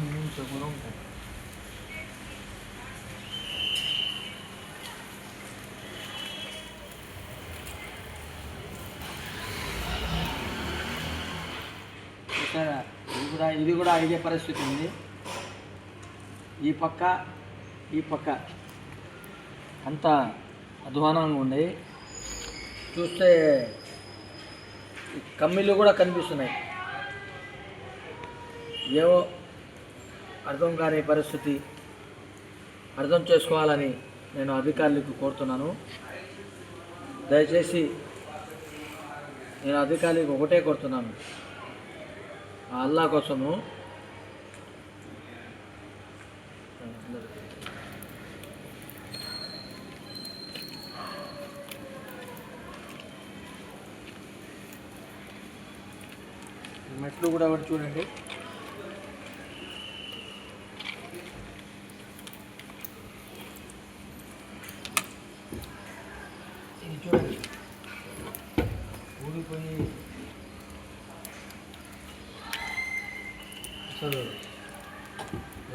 Inch కూడా ఉంటాయి. ఇది కూడా ఇదే పరిస్థితి ఉంది. ఈ పక్క అంతా అధ్వానంగా ఉన్నాయి. చూస్తే కమ్మిళ్ళు కూడా కనిపిస్తున్నాయి. ఏవో అర్థం కాని పరిస్థితి, అర్థం చేసుకోవాలని నేను అధికారులకు కోరుతున్నాను. దయచేసి నేను అధికారులకు ఒకటే కోరుతున్నాను, ఆ అల్లా కోసము మెట్లు కూడా ఒకటి చూడండి. ఇది చూడండి, ఊడిపోయి అసలు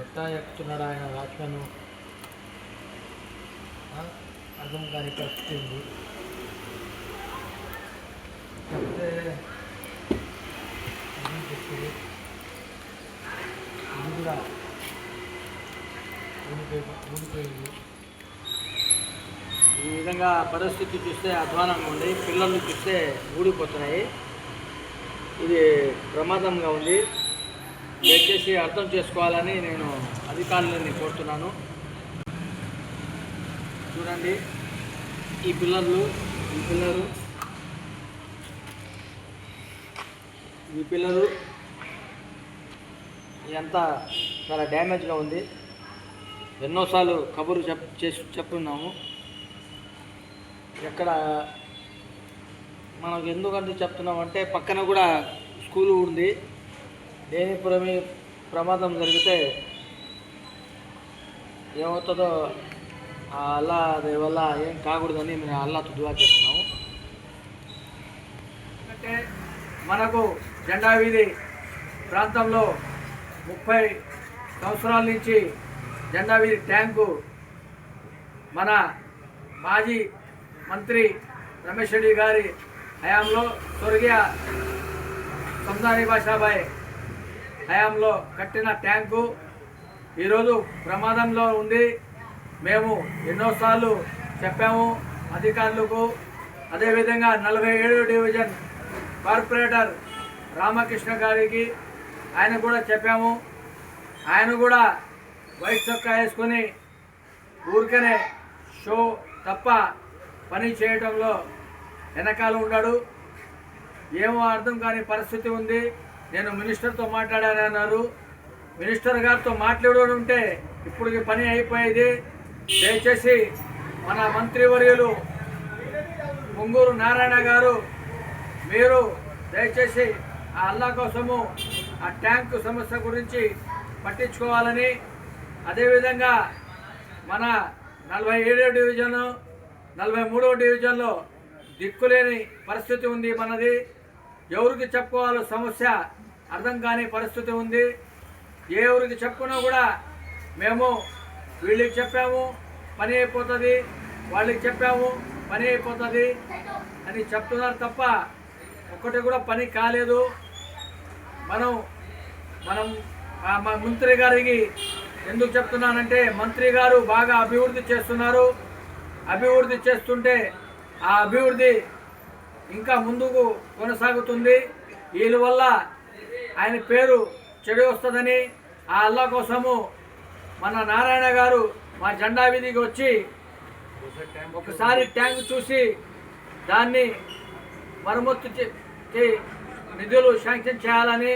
ఎట్టా ఎక్కుతున్నాడు ఆయన వాచ్మెన్, అర్థం కాని పరిస్థితి ఉంది. చెప్తే ఇది కూడా ఊడిపోయింది. ఈ విధంగా పరిస్థితి చూస్తే అధ్వానంగా ఉంది. పిల్లలు చూస్తే ఊడిపోతున్నాయి. ఇది ప్రమాదంగా ఉంది. దయచేసి అర్థం చేసుకోవాలని నేను అధికారులని కోరుతున్నాను. చూడండి, ఈ పిల్లలు ఇదంతా చాలా డ్యామేజ్గా ఉంది. ఎన్నోసార్లు కబురు చెప్పున్నాము. ఎక్కడ మనకు ఎందుకంటే చెప్తున్నామంటే పక్కన కూడా స్కూలు ఉంది. దేని ప్రమాదం జరిగితే ఏమవుతుందో అల్లా వల్ల ఏం కాకూడదని మేము అల్లాతో దుఆ చేస్తున్నాము. అంటే మనకు జెండా వీధి ప్రాంతంలో 30 సంవత్సరాల నుంచి జెండా వీధి ట్యాంకు మన మాజీ మంత్రి రమేష్ రెడ్డి గారి హయాంలో, స్వర్గీయ సందాని బాషాబాయ్ హయాంలో కట్టిన ట్యాంకు ఈరోజు ప్రమాదంలో ఉంది. మేము ఎన్నోసార్లు చెప్పాము అధికారులకు. అదేవిధంగా 47వ డివిజన్ కార్పొరేటర్ రామకృష్ణ గారికి ఆయన కూడా చెప్పాము. ఆయన కూడా వైట్ చొక్కా వేసుకొని ఊరికనే షో తప్ప పని చేయడంలో వెనకాల ఉన్నాడు. ఏమో అర్థం కాని పరిస్థితి ఉంది. నేను మినిస్టర్తో మాట్లాడానన్నారు. మినిస్టర్ గారితో మాట్లాడి ఉంటే ఇప్పటికి పని అయిపోయేది. దయచేసి మన మంత్రివర్యులు పొంగూరు నారాయణ గారు, మీరు దయచేసి ఆ అల్లా కోసము ఆ ట్యాంకు సమస్య గురించి పట్టించుకోవాలని, అదేవిధంగా మన 47వ డివిజను 43వ డివిజన్లో దిక్కులేని పరిస్థితి ఉంది. మనది ఎవరికి చెప్పుకోవాలో సమస్య అర్థం కాని పరిస్థితి ఉంది. ఏ ఊరికి చెప్పుకున్నా కూడా మేము వీళ్ళకి చెప్పాము పని అయిపోతుంది, వాళ్ళకి చెప్పాము పని అయిపోతుంది అని చెప్తున్నారు తప్ప ఒక్కటి కూడా పని కాలేదు. మనం మంత్రి గారికి ఎందుకు చెప్తున్నానంటే, మంత్రి గారు బాగా అభివృద్ధి చేస్తున్నారు. అభివృద్ధి చేస్తుంటే ఆ అభివృద్ధి ఇంకా ముందుకు కొనసాగుతుంది. వీళ్ళ వల్ల ఆయన పేరు చెడు వస్తుందని ఆ అల్లా కోసము మన నారాయణ గారు మా జెండా వీధికి వచ్చి ఒకసారి ట్యాంక్ చూసి దాన్ని మరమ్మతు నిధులు శాంక్షన్ చేయాలని